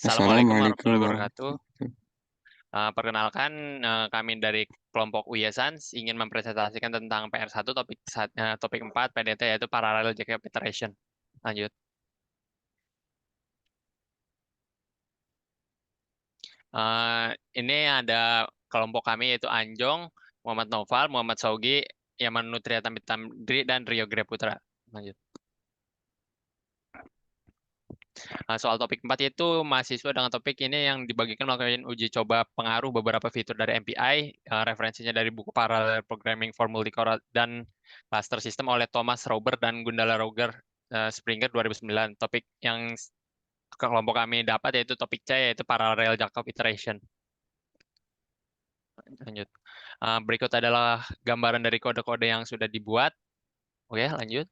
Assalamualaikum Assalamualaikum warahmatullahi wabarakatuh. warahmatullahi. Perkenalkan, kami dari kelompok UYSANS ingin mempresentasikan tentang PR1 topik 4 PDT yaitu Parallel Jacob Iteration. Lanjut. Ini ada kelompok kami yaitu Anjong, Muhammad Noval, Muhammad Saugi, Yaman Nutria Tamdri, dan Rio Greputra. Lanjut. Soal topik 4 yaitu mahasiswa dengan topik ini yang dibagikan melakukan uji coba pengaruh beberapa fitur dari MPI, referensinya dari buku Parallel Programming for Multicore dan Cluster System oleh Thomas Robert dan Gundala Roger Springer 2009. Topik yang kelompok kami dapat yaitu topik C yaitu Parallel Jacob Iteration. Lanjut. Berikut adalah gambaran dari kode-kode yang sudah dibuat. Oke, lanjut.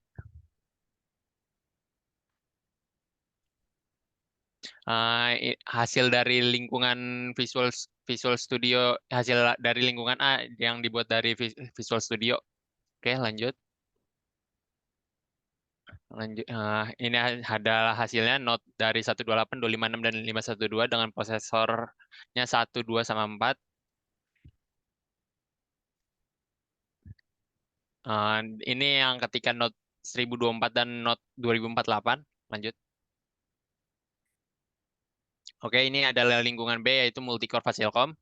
Hasil dari lingkungan Visual Studio, hasil dari lingkungan A yang dibuat dari Visual Studio. Oke, lanjut. Ini adalah hasilnya Note dari 128, 256, dan 512 dengan prosesornya 1, 2, sama 4. Ini yang ketika Note 1024 dan Note 2048. Lanjut. Oke, ini adalah lingkungan B yaitu Multicore Fasilcom.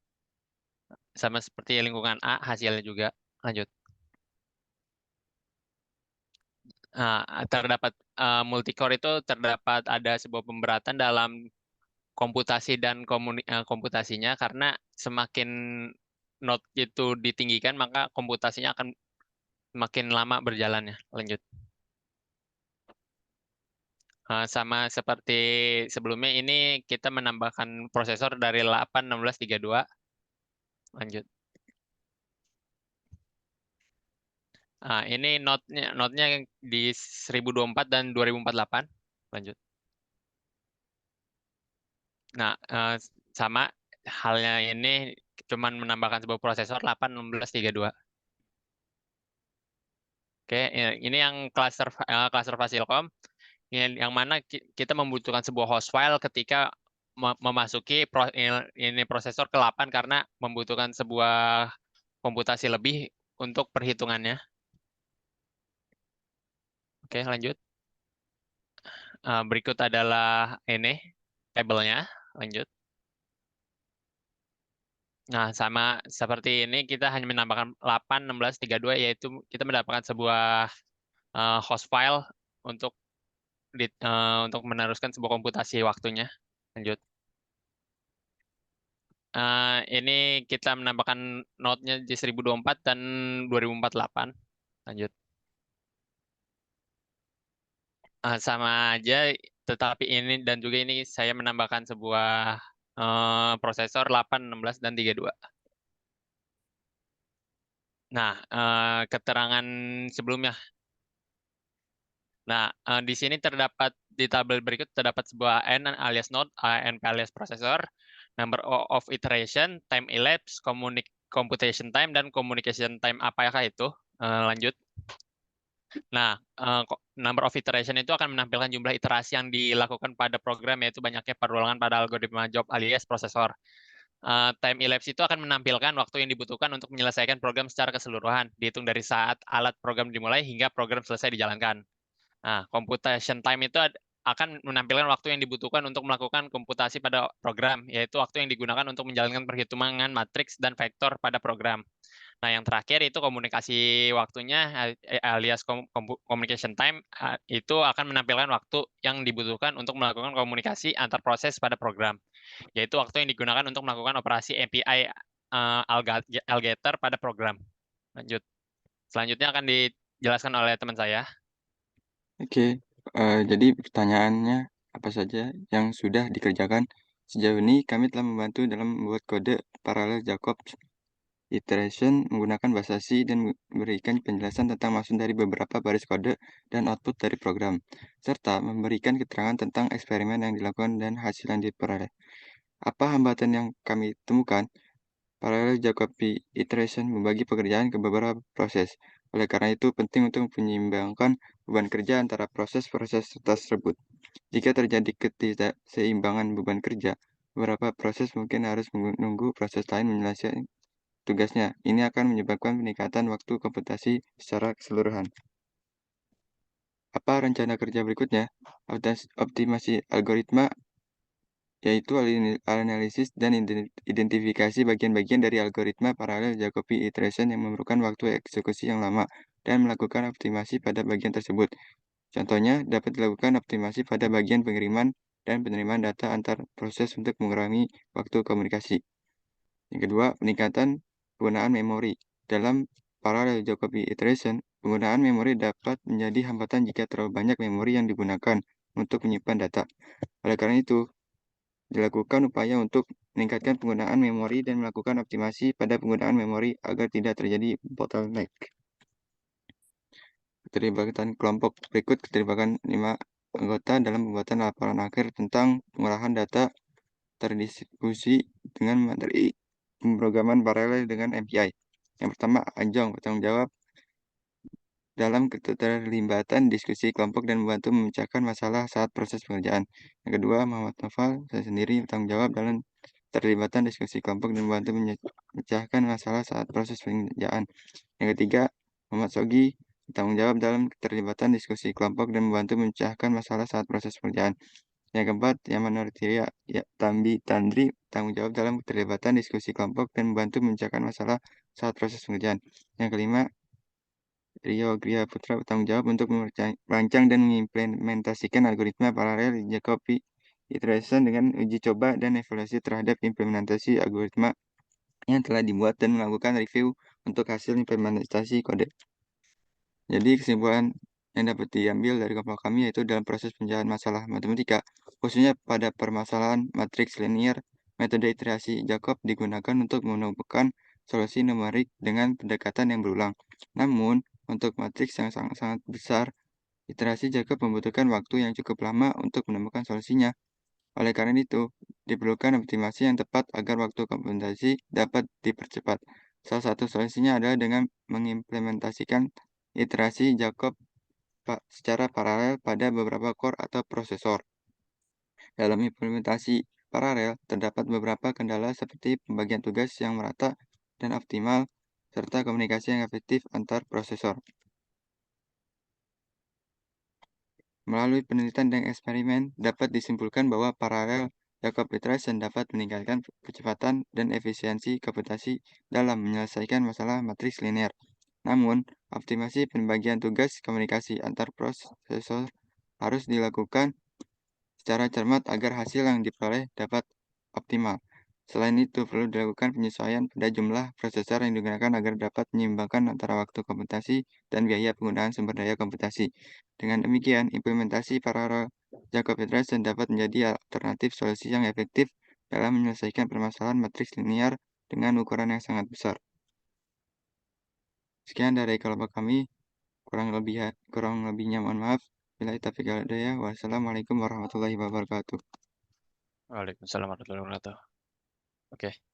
Sama seperti lingkungan A hasilnya juga. Lanjut. Terdapat multicore itu terdapat ada sebuah pemberatan dalam komputasi dan komputasinya karena semakin node itu ditinggikan maka komputasinya akan makin lama berjalannya. Lanjut. Sama seperti sebelumnya ini kita menambahkan prosesor dari 8, 16, 32. Lanjut. Ini node-nya di 1024 dan 2048. Lanjut. Nah, sama halnya ini cuman menambahkan sebuah prosesor 8, 16, 32. Oke, ini yang cluster Fasilcom, yang mana kita membutuhkan sebuah host file ketika memasuki ini prosesor ke 8 karena membutuhkan sebuah komputasi lebih untuk perhitungannya. Oke, lanjut. Berikut adalah ini tabelnya. Lanjut. Nah, sama seperti ini kita hanya menambahkan 8, 16, 32 yaitu kita mendapatkan sebuah host file untuk untuk meneruskan sebuah komputasi waktunya. Lanjut. Ini kita menambahkan node-nya di 1024 dan 2048. Lanjut. Sama aja, tetapi ini dan juga ini saya menambahkan sebuah prosesor 8, 16, dan 32. Nah, keterangan sebelumnya. Nah, di sini di tabel berikut terdapat sebuah N alias node, NP alias prosesor, number of iteration, time elapsed, computation time, dan communication time. Apakah itu? Lanjut. Nah, number of iteration itu akan menampilkan jumlah iterasi yang dilakukan pada program, yaitu banyaknya perulangan pada algoritma job alias prosesor. Time elapse itu akan menampilkan waktu yang dibutuhkan untuk menyelesaikan program secara keseluruhan, dihitung dari saat alat program dimulai hingga program selesai dijalankan. Nah, computation time itu akan menampilkan waktu yang dibutuhkan untuk melakukan komputasi pada program, yaitu waktu yang digunakan untuk menjalankan perhitungan matriks dan vektor pada program. Nah, yang terakhir itu komunikasi waktunya alias communication time itu akan menampilkan waktu yang dibutuhkan untuk melakukan komunikasi antar proses pada program, yaitu waktu yang digunakan untuk melakukan operasi API Alligator pada program. Lanjut. Selanjutnya akan dijelaskan oleh teman saya. Oke, jadi pertanyaannya apa saja yang sudah dikerjakan? Sejauh ini kami telah membantu dalam membuat kode paralel Jacob iteration menggunakan bahasa C dan memberikan penjelasan tentang maksud dari beberapa baris kode dan output dari program, serta memberikan keterangan tentang eksperimen yang dilakukan dan hasil yang diperoleh. Apa hambatan yang kami temukan? Parallel Jacobi iteration membagi pekerjaan ke beberapa proses. Oleh karena itu, penting untuk menyeimbangkan beban kerja antara proses-proses tersebut. Jika terjadi ketidakseimbangan beban kerja, beberapa proses mungkin harus menunggu proses lain menyelesaikan tugasnya. Ini akan menyebabkan peningkatan waktu komputasi secara keseluruhan. Apa rencana kerja berikutnya? Optimasi algoritma, yaitu analisis dan identifikasi bagian-bagian dari algoritma paralel Jacobi iteration yang memerlukan waktu eksekusi yang lama dan melakukan optimasi pada bagian tersebut. Contohnya, dapat dilakukan optimasi pada bagian pengiriman dan penerimaan data antar proses untuk mengurangi waktu komunikasi. Yang kedua, peningkatan penggunaan memori. Dalam parallel Jacobi iteration, penggunaan memori dapat menjadi hambatan jika terlalu banyak memori yang digunakan untuk menyimpan data. Oleh karena itu, dilakukan upaya untuk meningkatkan penggunaan memori dan melakukan optimasi pada penggunaan memori agar tidak terjadi bottleneck. Keterlibatan kelompok berikut keterlibatan 5 anggota dalam pembuatan laporan akhir tentang pengolahan data terdistribusi dengan materi pemrograman paralel dengan MPI. Yang pertama, Anjong bertanggung jawab dalam keterlibatan diskusi kelompok dan membantu memecahkan masalah saat proses pengerjaan. Yang kedua, Muhammad Noval, saya sendiri bertanggung jawab dalam keterlibatan diskusi kelompok dan membantu memecahkan masalah saat proses pengerjaan. Yang ketiga, Muhammad Sogi bertanggung jawab dalam keterlibatan diskusi kelompok dan membantu memecahkan masalah saat proses pengerjaan. Yang keempat, Yaman Nurtiria Tambi Tandri tanggung jawab dalam keterlibatan diskusi kelompok dan membantu memecahkan masalah saat proses pengerjaan. Yang kelima, Rio Gria Putra bertanggung jawab untuk merancang dan mengimplementasikan algoritma paralel Jacobi iteration dengan uji coba dan evaluasi terhadap implementasi algoritma yang telah dibuat dan melakukan review untuk hasil implementasi kode. Jadi kesimpulan yang dapat diambil dari kelompok kami yaitu dalam proses pencarian masalah matematika, khususnya pada permasalahan matriks linear, metode iterasi Jacob digunakan untuk menemukan solusi numerik dengan pendekatan yang berulang. Namun, untuk matriks yang sangat-sangat besar, iterasi Jacob membutuhkan waktu yang cukup lama untuk menemukan solusinya. Oleh karena itu, diperlukan optimasi yang tepat agar waktu komputasi dapat dipercepat. Salah satu solusinya adalah dengan mengimplementasikan iterasi Jacob secara paralel pada beberapa core atau prosesor. Dalam implementasi paralel, terdapat beberapa kendala seperti pembagian tugas yang merata dan optimal, serta komunikasi yang efektif antar prosesor. Melalui penelitian dan eksperimen, dapat disimpulkan bahwa paralel Jacob iteration dapat meningkatkan kecepatan dan efisiensi komputasi dalam menyelesaikan masalah matriks linear. Namun, optimasi pembagian tugas komunikasi antar prosesor harus dilakukan secara cermat agar hasil yang diperoleh dapat optimal. Selain itu, perlu dilakukan penyesuaian pada jumlah prosesor yang digunakan agar dapat menyeimbangkan antara waktu komputasi dan biaya penggunaan sumber daya komputasi. Dengan demikian, implementasi paralel Jacob iteration dapat menjadi alternatif solusi yang efektif dalam menyelesaikan permasalahan matriks linear dengan ukuran yang sangat besar. Sekian dari kelompok kami, kurang lebihnya mohon maaf. Bila taufiq wal hidayah. Wassalamualaikum warahmatullahi wabarakatuh. Waalaikumsalam warahmatullahi wabarakatuh. Oke.